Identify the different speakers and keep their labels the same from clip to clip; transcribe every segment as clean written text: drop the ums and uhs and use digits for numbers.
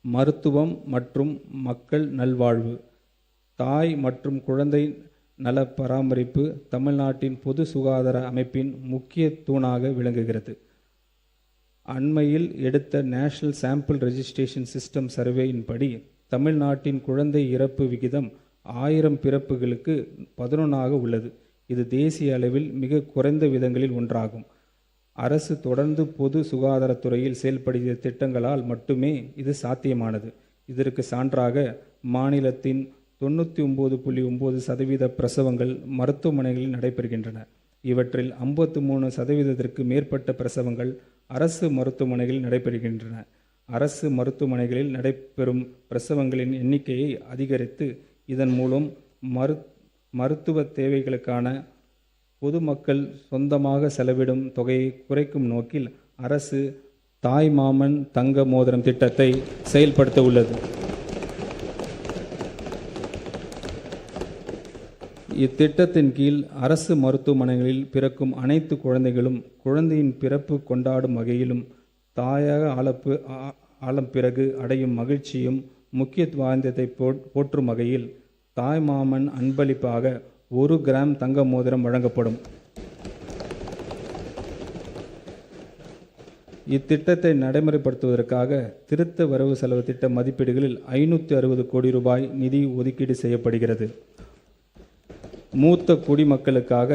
Speaker 1: மருத்துவம் மற்றும் மக்கள் நல்வாழ்வு. தாய் மற்றும் குழந்தை நல பராமரிப்பு தமிழ்நாட்டின் பொது சுகாதார அமைப்பின் முக்கிய தூணாக விளங்குகிறது. அண்மையில் எடுத்த நேஷனல் சாம்பிள் ரெஜிஸ்ட்ரேஷன் சிஸ்டம் சர்வேயின்படி தமிழ்நாட்டின் குழந்தை இறப்பு விகிதம் 1000 பிறப்புகளுக்கு 11 உள்ளது. இது தேசிய அளவில் மிக குறைந்த விதங்களில் ஒன்றாகும். அரசு தொடர்ந்து பொது சுகாதாரத்துறையில் செயல்படுத்திய திட்டங்களால் மட்டுமே இது சாத்தியமானது. இதற்கு சான்றாக மாநிலத்தின் 99.9% பிரசவங்கள் மருத்துவமனைகளில் நடைபெறுகின்றன. இவற்றில் 53% மேற்பட்ட பிரசவங்கள் அரசு மருத்துவமனைகளில் நடைபெறுகின்றன. அரசு மருத்துவமனைகளில் நடைபெறும் பிரசவங்களின் எண்ணிக்கையை அதிகரித்து இதன் மூலம் மருத்துவ தேவைகளுக்கான பொதுமக்கள் சொந்தமாக செலவிடும் தொகையை குறைக்கும் நோக்கில் அரசு தாய்மாமன் தங்க மோதிரம் திட்டத்தை செயல்படுத்த உள்ளது. இத்திட்டத்தின் கீழ் அரசு மருத்துவமனைகளில் பிறக்கும் அனைத்து குழந்தைகளும் குழந்தையின் பிறப்பு கொண்டாடும் வகையிலும் தாயாக ஆளும் பிறகு அடையும் மகிழ்ச்சியும் முக்கியத்துவத்தை போற்றும் வகையில் தாய்மாமன் அன்பளிப்பாக 1 கிராம் தங்க மோதிரம் வழங்கப்படும். இத்திட்டத்தை நடைமுறைப்படுத்துவதற்காக திருத்த வரவு செலவு திட்ட மதிப்பீடுகளில் 560 கோடி ரூபாய் நிதி ஒதுக்கீடு செய்யப்படுகிறது. மூத்த குடிமக்களுக்காக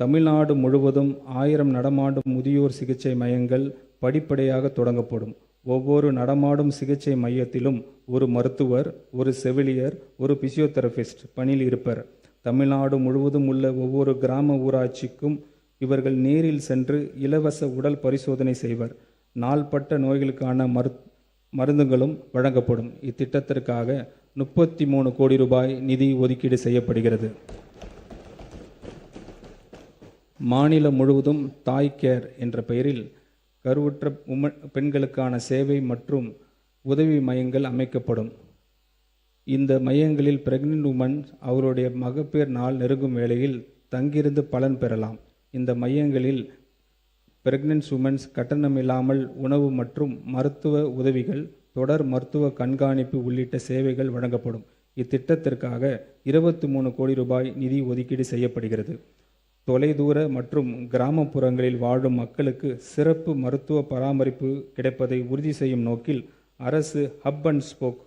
Speaker 1: தமிழ்நாடு முழுவதும் 1000 நடமாடும் முதியோர் சிகிச்சை மையங்கள் படிப்படியாக தொடங்கப்படும். ஒவ்வொரு நடமாடும் சிகிச்சை மையத்திலும் ஒரு மருத்துவர், ஒரு செவிலியர், ஒரு பிசியோதெரபிஸ்ட் பணியில் இருப்பர். தமிழ்நாடு முழுவதும் உள்ள ஒவ்வொரு கிராம ஊராட்சிக்கும் இவர்கள் நேரில் சென்று இலவச உடல் பரிசோதனை செய்வர். நாள்பட்ட நோய்களுக்கான மருந்துகளும் வழங்கப்படும். இத்திட்டத்திற்காக 33 கோடி ரூபாய் நிதி ஒதுக்கீடு செய்யப்படுகிறது. மாநிலம் முழுவதும் தாய் கேர் என்ற பெயரில் கருவுற்ற பெண்களுக்கான சேவை மற்றும் உதவி மையங்கள் அமைக்கப்படும். இந்த மையங்களில் பிரெக்னென்ட் உமன் அவருடைய மகப்பேறு நாள் நெருங்கும் வேளையில் தங்கியிருந்து பலன் பெறலாம். இந்த மையங்களில் பிரெக்னென்ட் உமன்ஸ் கட்டணமில்லாமல் உணவு மற்றும் மருத்துவ உதவிகள், தொடர் மருத்துவ கண்காணிப்பு உள்ளிட்ட சேவைகள் வழங்கப்படும். இத்திட்டத்திற்காக 23 கோடி ரூபாய் நிதி ஒதுக்கீடு செய்யப்படுகிறது. தொலைதூர மற்றும் கிராமப்புறங்களில் வாழும் மக்களுக்கு சிறப்பு மருத்துவ பராமரிப்பு கிடைப்பதை உறுதி செய்யும் நோக்கில் அரசு ஹப் அண்ட் ஸ்போக்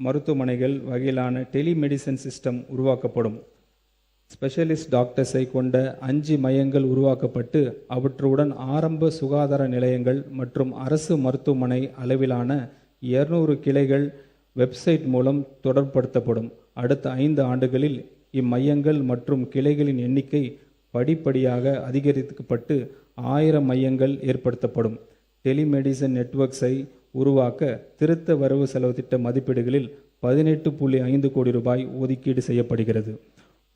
Speaker 1: மருத்துவமனைகள் வகையிலான டெலிமெடிசன் சிஸ்டம் உருவாக்கப்படும். ஸ்பெஷலிஸ்ட் டாக்டர்ஸை கொண்ட 5 மையங்கள் உருவாக்கப்பட்டு அவற்றுடன் ஆரம்ப சுகாதார நிலையங்கள் மற்றும் அரசு மருத்துவமனை அளவிலான 200 கிளைகள் வெப்சைட் மூலம் தொடர்படுத்தப்படும். அடுத்த 5 ஆண்டுகளில் இம்மையங்கள் மற்றும் கிளைகளின் எண்ணிக்கை படிப்படியாக அதிகரிக்கப்பட்டு 1000 மையங்கள் ஏற்படுத்தப்படும். டெலிமெடிசன் நெட்வொர்க்ஸை உருவாக்க திருத்த வரவு செலவு திட்ட மதிப்பீடுகளில் 18.5 கோடி ரூபாய் ஒதுக்கீடு செய்யப்படுகிறது.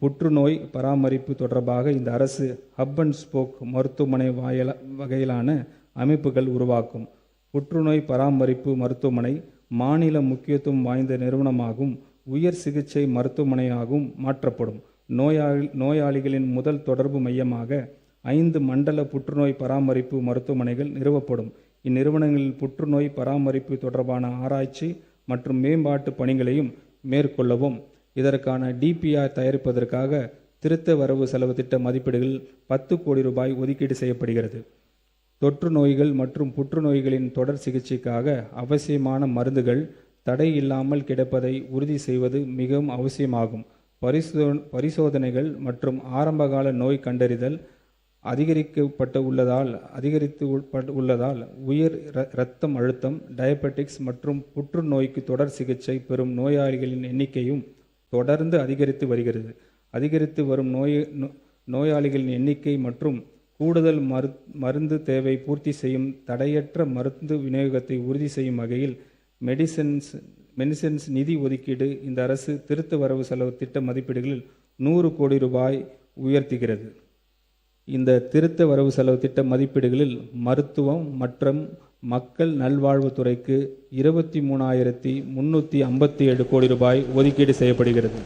Speaker 1: புற்றுநோய் பராமரிப்பு தொடர்பாக இந்த அரசு ஹப் அண்ட் ஸ்போக் மருத்துவமனை வகையிலான அமைப்புகள் உருவாக்கும். புற்றுநோய் பராமரிப்பு மருத்துவமனை மாநில முக்கியத்துவம் வாய்ந்த நிறுவனமாகவும் உயர் சிகிச்சை மருத்துவமனையாகவும் மாற்றப்படும். நோயாளிகளின் முதல் தொடர்பு மையமாக 5 மண்டல புற்றுநோய் பராமரிப்பு மருத்துவமனைகள் நிறுவப்படும். இந்நிறுவனங்களில் புற்றுநோய் பராமரிப்பு தொடர்பான ஆராய்ச்சி மற்றும் மேம்பாட்டு பணிகளையும் மேற்கொள்ளவும் இதற்கான டிபிஆர் தயாரிப்பதற்காக திருத்த வரவு செலவு திட்ட மதிப்பீடுகளில் 10 கோடி ரூபாய் ஒதுக்கீடு செய்யப்படுகிறது. தொற்று நோய்கள் மற்றும் புற்றுநோய்களின் தொடர் சிகிச்சைக்காக அவசியமான மருந்துகள் தடை இல்லாமல் கிடைப்பதை உறுதி செய்வது மிகவும் அவசியமாகும். பரிசோதனைகள் மற்றும் ஆரம்பகால நோய் கண்டறிதல் அதிகரித்து உள்ளதால் உயர் இரத்தம் அழுத்தம், டயபெட்டிக்ஸ் மற்றும் புற்றுநோய்க்கு தொடர் சிகிச்சை பெறும் நோயாளிகளின் எண்ணிக்கையும் தொடர்ந்து அதிகரித்து வருகிறது. அதிகரித்து வரும் நோயாளிகளின் எண்ணிக்கை மற்றும் கூடுதல் மருந்து தேவை பூர்த்தி செய்யும் தடையற்ற மருந்து விநியோகத்தை உறுதி செய்யும் வகையில் மெடிசன்ஸ் நிதி ஒதுக்கீடு இந்த அரசு திருத்த வரவு செலவு திட்ட மதிப்பீடுகளில் 100 கோடி ரூபாய் உயர்த்துகிறது. இந்த திருத்த வரவு செலவு திட்ட மதிப்பீடுகளில் மருத்துவம் மற்றும் மக்கள் நல்வாழ்வுத்துறைக்கு 23,357 கோடி ரூபாய் ஒதுக்கீடு செய்யப்படுகிறது.